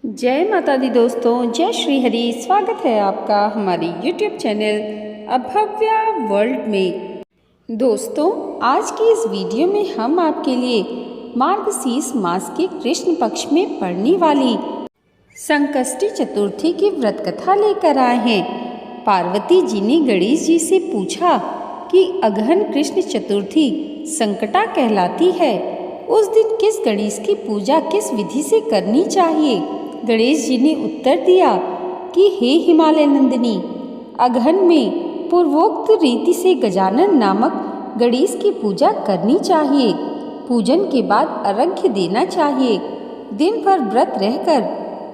जय माता दी दोस्तों, जय श्री हरि। स्वागत है आपका हमारी YouTube चैनल अभव्या वर्ल्ड में। दोस्तों, आज की इस वीडियो में हम आपके लिए मार्गशीर्ष मास के कृष्ण पक्ष में पड़ने वाली संकष्टी चतुर्थी की व्रत कथा लेकर आए हैं। पार्वती जी ने गणेश जी से पूछा कि अगहन कृष्ण चतुर्थी संकटा कहलाती है, उस दिन किस गणेश की पूजा किस विधि से करनी चाहिए। गणेश जी ने उत्तर दिया कि हे हिमालय नंदिनी, अगहन में पूर्वोक्त रीति से गजानन नामक गणेश की पूजा करनी चाहिए। पूजन के बाद अर्घ्य देना चाहिए। दिन भर व्रत रहकर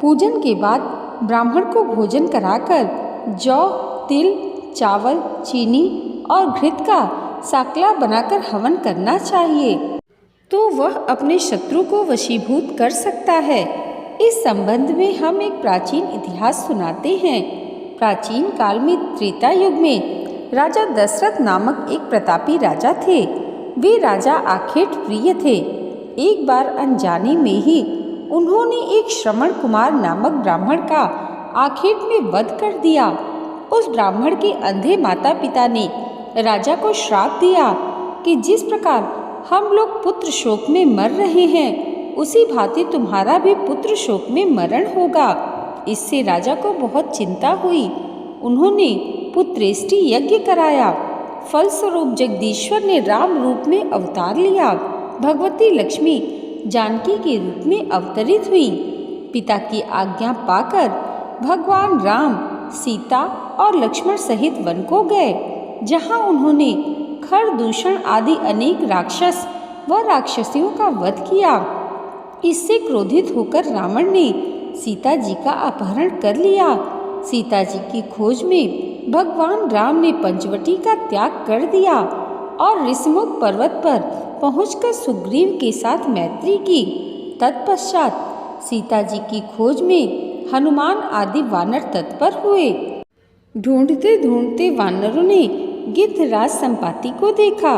पूजन के बाद ब्राह्मण को भोजन कराकर जौ, तिल, चावल, चीनी और घृत का साकला बनाकर हवन करना चाहिए, तो वह अपने शत्रु को वशीभूत कर सकता है। इस संबंध में हम एक प्राचीन इतिहास सुनाते हैं। प्राचीन काल में त्रेता युग में राजा दशरथ नामक एक प्रतापी राजा थे। वे राजा आखेट प्रिय थे। एक बार अनजाने में ही उन्होंने एक श्रवण कुमार नामक ब्राह्मण का आखेट में वध कर दिया। उस ब्राह्मण के अंधे माता पिता ने राजा को श्राप दिया कि जिस प्रकार हम लोग पुत्र शोक में मर रहे हैं, उसी भांति तुम्हारा भी पुत्र शोक में मरण होगा। इससे राजा को बहुत चिंता हुई। उन्होंने पुत्रेष्टि यज्ञ कराया। फलस्वरूप जगदीश्वर ने राम रूप में अवतार लिया। भगवती लक्ष्मी जानकी के रूप में अवतरित हुई। पिता की आज्ञा पाकर भगवान राम सीता और लक्ष्मण सहित वन को गए, जहां उन्होंने खरदूषण आदि अनेक राक्षस व राक्षसियों का वध किया। इससे क्रोधित होकर रावण ने सीता जी का अपहरण कर लिया। सीता जी की खोज में भगवान राम ने पंचवटी का त्याग कर दिया और ऋषिमुख पर्वत पर पहुंचकर सुग्रीव के साथ मैत्री की। तत्पश्चात सीता जी की खोज में हनुमान आदि वानर तत्पर हुए। ढूंढते ढूंढते वानरों ने गिद्धराज संपाति को देखा।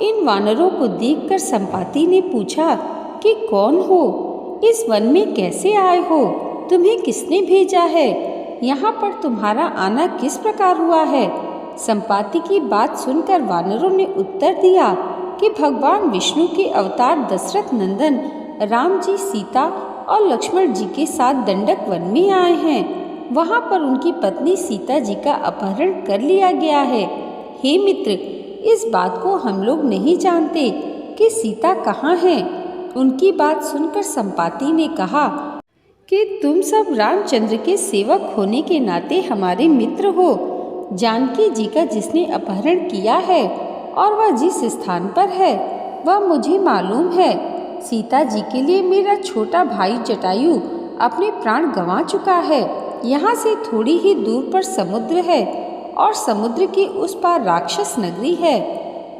इन वानरों को देखकर संपाति ने पूछा कि कौन हो, इस वन में कैसे आए हो, तुम्हें किसने भेजा है, यहाँ पर तुम्हारा आना किस प्रकार हुआ है। संपाति की बात सुनकर वानरों ने उत्तर दिया कि भगवान विष्णु के अवतार दशरथ नंदन राम जी सीता और लक्ष्मण जी के साथ दंडक वन में आए हैं। वहाँ पर उनकी पत्नी सीता जी का अपहरण कर लिया गया है। हे मित्र, इस बात को हम लोग नहीं जानते कि सीता कहाँ है। उनकी बात सुनकर संपाति ने कहा कि तुम सब रामचंद्र के सेवक होने के नाते हमारे मित्र हो। जानकी जी का जिसने अपहरण किया है और वह जिस स्थान पर है वह मुझे मालूम है। सीता जी के लिए मेरा छोटा भाई जटायु अपने प्राण गंवा चुका है। यहाँ से थोड़ी ही दूर पर समुद्र है और समुद्र के उस पार राक्षस नगरी है।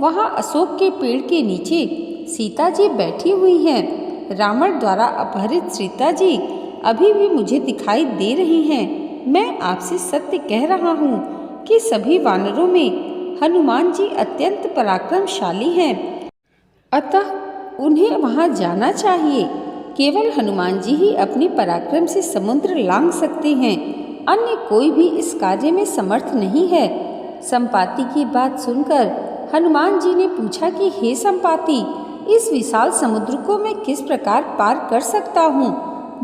वहाँ अशोक के पेड़ के नीचे सीता जी बैठी हुई हैं। रावण द्वारा अपहरित सीता जी अभी भी मुझे दिखाई दे रही हैं। मैं आपसे सत्य कह रहा हूँ कि सभी वानरों में हनुमान जी अत्यंत पराक्रमशाली हैं, अतः उन्हें वहाँ जाना चाहिए। केवल हनुमान जी ही अपने पराक्रम से समुद्र लांघ सकते हैं, अन्य कोई भी इस कार्य में समर्थ नहीं है। संपाति की बात सुनकर हनुमान जी ने पूछा कि हे संपाति, इस विशाल समुद्र को मैं किस प्रकार पार कर सकता हूँ।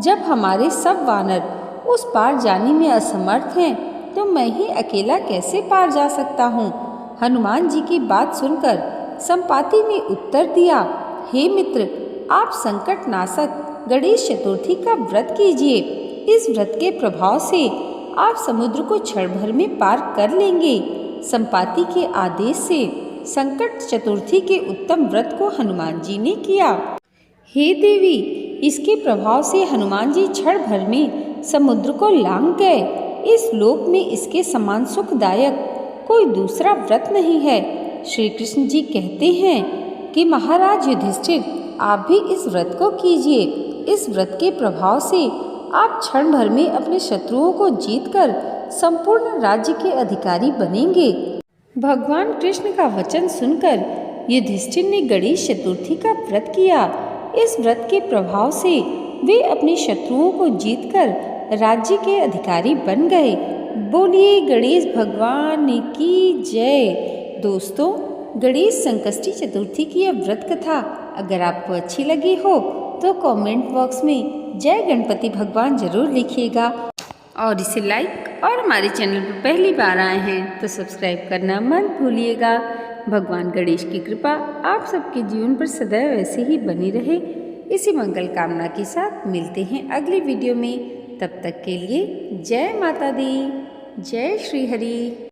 जब हमारे सब वानर उस पार जाने में असमर्थ हैं, तो मैं ही अकेला कैसे पार जा सकता हूँ। हनुमान जी की बात सुनकर संपाति ने उत्तर दिया, हे मित्र, आप संकट नाशक गणेश चतुर्थी का व्रत कीजिए। इस व्रत के प्रभाव से आप समुद्र को क्षण भर में पार कर लेंगे। संपाति के आदेश से संकट चतुर्थी के उत्तम व्रत को हनुमान जी ने किया। हे देवी, इसके प्रभाव से हनुमान जी क्षण भर में समुद्र को लांघ गए। इस लोक में इसके समान सुखदायक कोई दूसरा व्रत नहीं है। श्री कृष्ण जी कहते हैं कि महाराज युधिष्ठिर, आप भी इस व्रत को कीजिए। इस व्रत के प्रभाव से आप क्षण भर में अपने शत्रुओं को जीतकर संपूर्ण राज्य के अधिकारी बनेंगे। भगवान कृष्ण का वचन सुनकर युधिष्ठिर ने गणेश चतुर्थी का व्रत किया। इस व्रत के प्रभाव से वे अपने शत्रुओं को जीतकर राज्य के अधिकारी बन गए। बोलिए गणेश भगवान की जय। दोस्तों, गणेश संकष्टी चतुर्थी की यह व्रत कथा अगर आपको अच्छी लगी हो तो कमेंट बॉक्स में जय गणपति भगवान जरूर लिखिएगा और इसे लाइक और हमारे चैनल पर पहली बार आए हैं तो सब्सक्राइब करना मत भूलिएगा। भगवान गणेश की कृपा आप सबके जीवन पर सदैव ऐसे ही बनी रहे, इसी मंगल कामना के साथ मिलते हैं अगली वीडियो में। तब तक के लिए जय माता दी, जय श्री हरि।